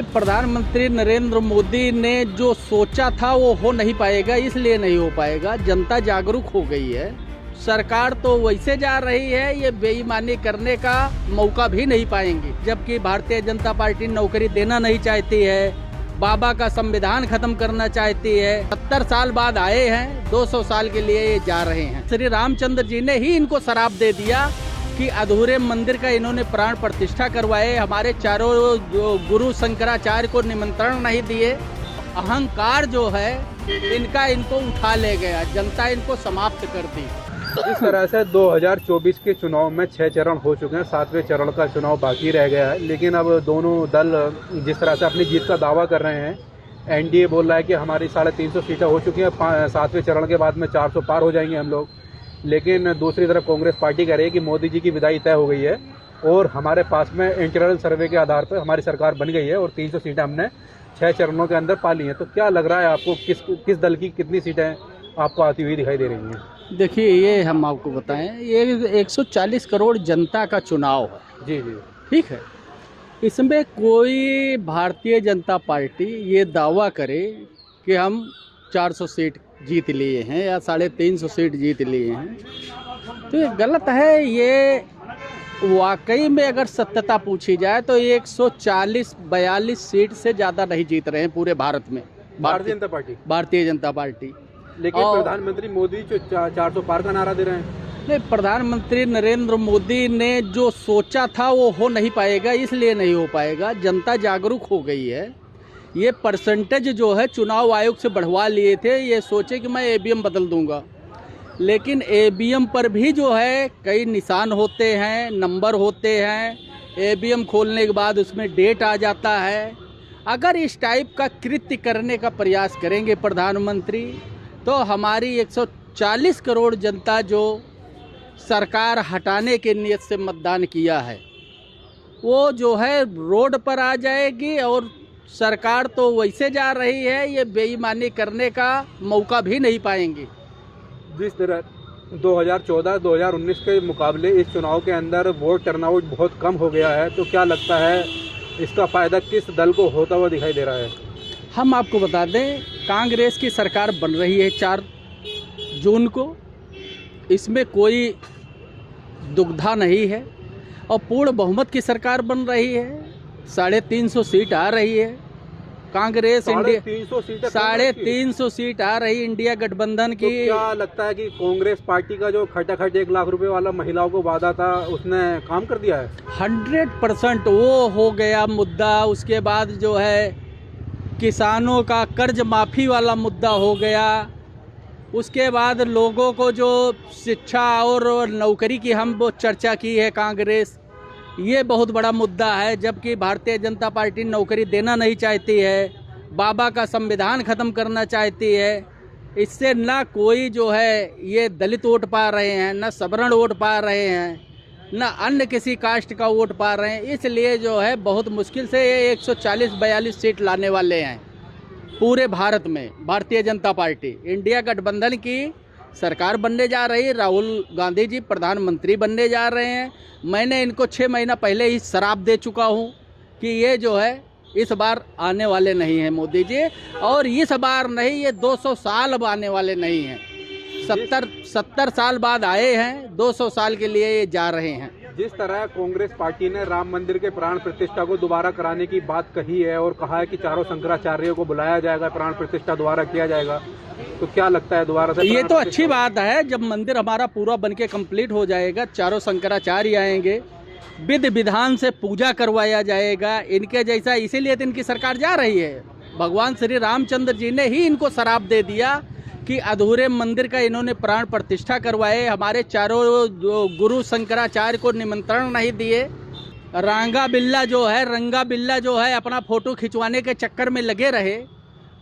प्रधानमंत्री नरेंद्र मोदी ने जो सोचा था वो हो नहीं पाएगा, इसलिए नहीं हो पाएगा। जनता जागरूक हो गई है। सरकार तो वैसे जा रही है, ये बेईमानी करने का मौका भी नहीं पाएंगी। जबकि भारतीय जनता पार्टी नौकरी देना नहीं चाहती है, बाबा का संविधान खत्म करना चाहती है। 70 साल बाद आए हैं, 200 साल के लिए ये जा रहे हैं। श्री रामचंद्र जी ने ही इनको शराप दे दिया कि अधूरे मंदिर का इन्होंने प्राण प्रतिष्ठा करवाए, हमारे चारों गुरु शंकराचार्य को निमंत्रण नहीं दिए। अहंकार जो है इनका, इनको उठा ले गया, जनता इनको समाप्त कर दी। इस तरह से 2024 के चुनाव में 6 चरण हो चुके हैं, 7वें चरण का चुनाव बाकी रह गया है। लेकिन अब दोनों दल जिस तरह से अपनी जीत का दावा कर रहे हैं, एनडीए बोल रहा है कि हमारी 350 सीटें हो चुकी हैं, 7वें चरण के बाद में 400 पार हो जाएंगे हम लोग। लेकिन दूसरी तरफ कांग्रेस पार्टी कह रही है कि मोदी जी की विदाई तय हो गई है और हमारे पास में इंटरनल सर्वे के आधार पर हमारी सरकार बन गई है और 300 सीटें हमने 6 चरणों के अंदर पा ली हैं। तो क्या लग रहा है आपको, किस दल की कितनी सीटें आपको आती हुई दिखाई दे रही हैं? देखिए, ये हम आपको बताएं, ये 140 करोड़ जनता का चुनाव है। जी जी, ठीक है। इसमें कोई भारतीय जनता पार्टी ये दावा करे कि हम 400 सीट जीत लिए हैं या 350 सीट जीत लिए हैं, तो ये गलत है। ये वाकई में अगर सत्यता पूछी जाए तो 140-42 सीट से ज़्यादा नहीं जीत रहे हैं पूरे भारत में भारतीय जनता पार्टी। लेकिन प्रधानमंत्री मोदी जो 400 पार का नारा दे रहे हैं। नहीं, प्रधानमंत्री नरेंद्र मोदी ने जो सोचा था वो हो नहीं पाएगा, इसलिए नहीं हो पाएगा। जनता जागरूक हो गई है। ये परसेंटेज जो है चुनाव आयोग से बढ़वा लिए थे, ये सोचे कि मैं ईवीएम बदल दूंगा। लेकिन ईवीएम पर भी जो है कई निशान होते हैं, नंबर होते हैं। ईवीएम खोलने के बाद उसमें डेट आ जाता है। अगर इस टाइप का कृत्य करने का प्रयास करेंगे प्रधानमंत्री, तो हमारी 140 करोड़ जनता जो सरकार हटाने के नियत से मतदान किया है, वो जो है रोड पर आ जाएगी। और सरकार तो वैसे जा रही है, ये बेईमानी करने का मौका भी नहीं पाएंगी। जिस तरह 2014-2019 के मुकाबले इस चुनाव के अंदर वोट टर्नआउट बहुत कम हो गया है, तो क्या लगता है इसका फ़ायदा किस दल को होता हुआ दिखाई दे रहा है? हम आपको बता दें, कांग्रेस की सरकार बन रही है 4 जून को। इसमें कोई दुविधा नहीं है और पूर्ण बहुमत की सरकार बन रही है। 350 सीट आ रही है कांग्रेस, इंडिया 350 सीट आ रही इंडिया गठबंधन की। तो क्या लगता है कि कांग्रेस पार्टी का जो खटाखट 1 लाख रुपए वाला महिलाओं को वादा था, उसने काम कर दिया है? 100% वो हो गया मुद्दा। उसके बाद जो है किसानों का कर्ज माफ़ी वाला मुद्दा हो गया। उसके बाद लोगों को जो शिक्षा और नौकरी की हम वो चर्चा की है कांग्रेस, ये बहुत बड़ा मुद्दा है। जबकि भारतीय जनता पार्टी नौकरी देना नहीं चाहती है, बाबा का संविधान खत्म करना चाहती है। इससे ना कोई जो है ये दलित वोट पा रहे हैं, ना सवर्ण वोट पा रहे हैं, ना अन्य किसी कास्ट का वोट पा रहे हैं। इसलिए जो है बहुत मुश्किल से ये 140-42 सीट लाने वाले हैं पूरे भारत में। भारतीय जनता पार्टी इंडिया गठबंधन की सरकार बनने जा रही है। राहुल गांधी जी प्रधानमंत्री बनने जा रहे हैं। मैंने इनको 6 महीना पहले ही शराप दे चुका हूं कि ये जो है इस बार आने वाले नहीं हैं मोदी जी, और इस बार नहीं, ये 200 साल अब आने वाले नहीं हैं। 70 साल बाद आए हैं, 200 साल के लिए ये जा रहे हैं। जिस तरह कांग्रेस पार्टी ने राम मंदिर के प्राण प्रतिष्ठा को दोबारा कराने की बात कही है और कहा है कि चारों शंकराचार्यों को बुलाया जाएगा, प्राण प्रतिष्ठा दोबारा किया जाएगा, तो क्या लगता है दोबारा से? ये तो अच्छी बात है। जब मंदिर हमारा पूरा बनके कंप्लीट हो जाएगा, चारों शंकराचार्य आएंगे, विधि विधान से पूजा करवाया जाएगा इनके जैसा। इसीलिए तो इनकी सरकार जा रही है। भगवान श्री रामचंद्र जी ने ही इनको शराप दे दिया कि अधूरे मंदिर का इन्होंने प्राण प्रतिष्ठा करवाए, हमारे चारों गुरु शंकराचार्य को निमंत्रण नहीं दिए। रंगा बिल्ला जो है अपना फोटो खिंचवाने के चक्कर में लगे रहे।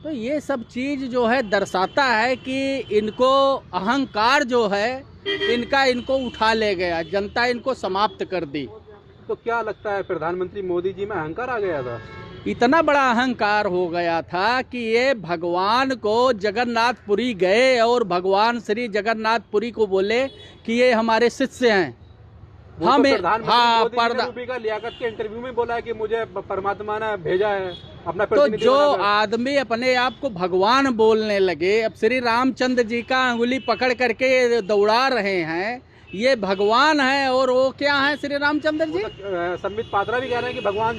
तो ये सब चीज़ जो है दर्शाता है कि इनको अहंकार जो है इनका, इनको उठा ले गया, जनता इनको समाप्त कर दी। तो क्या लगता है प्रधानमंत्री मोदी जी में अहंकार आ गया था? इतना बड़ा अहंकार हो गया था कि ये भगवान को जगन्नाथपुरी गए और भगवान श्री जगन्नाथपुरी को बोले कि ये हमारे शिष्य हैं, वो हमें तो प्रधानमंत्री हाँ मोदी जी ने पर्दा रूबी का लियाकत के इंटरव्यू में बोला है कि मुझे परमात्मा ने भेजा है अपना तो प्रतिनिधि जो बनाकर। आदमी अपने आप को भगवान बोलने लगे, अब श्री रामचंद्र जी का अंगुली पकड़ करके दौड़ा रहे हैं, ये भगवान है और वो क्या है श्री रामचंद्र जी? संबित पात्रा भी कह रहे हैं कि भगवान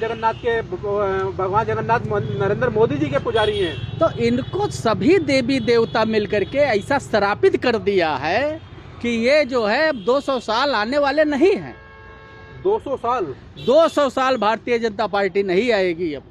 जगन्नाथ नरेंद्र मोदी जी के पुजारी हैं। तो इनको सभी देवी देवता मिलकर के ऐसा श्रापित कर दिया है कि ये जो है 200 साल आने वाले नहीं हैं। 200 साल भारतीय जनता पार्टी नहीं आएगी। अब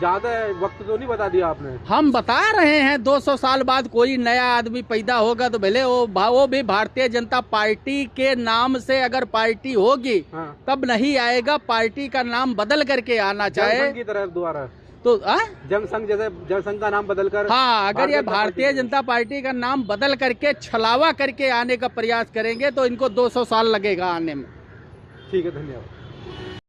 ज्यादा वक्त तो नहीं बता दिया आपने। हम बता रहे हैं 200 साल बाद कोई नया आदमी पैदा होगा तो भले वो भी भारतीय जनता पार्टी के नाम से अगर पार्टी होगी हाँ। तब नहीं आएगा। पार्टी का नाम बदल करके आना चाहे जनसंघ की तरफ दोबारा तो जनसंघ, जैसे जनसंघ का नाम बदलकर। हाँ, अगर ये भारतीय जनता पार्टी का नाम बदल करके छलावा करके आने का प्रयास करेंगे तो इनको 200 साल लगेगा आने में। ठीक है, धन्यवाद।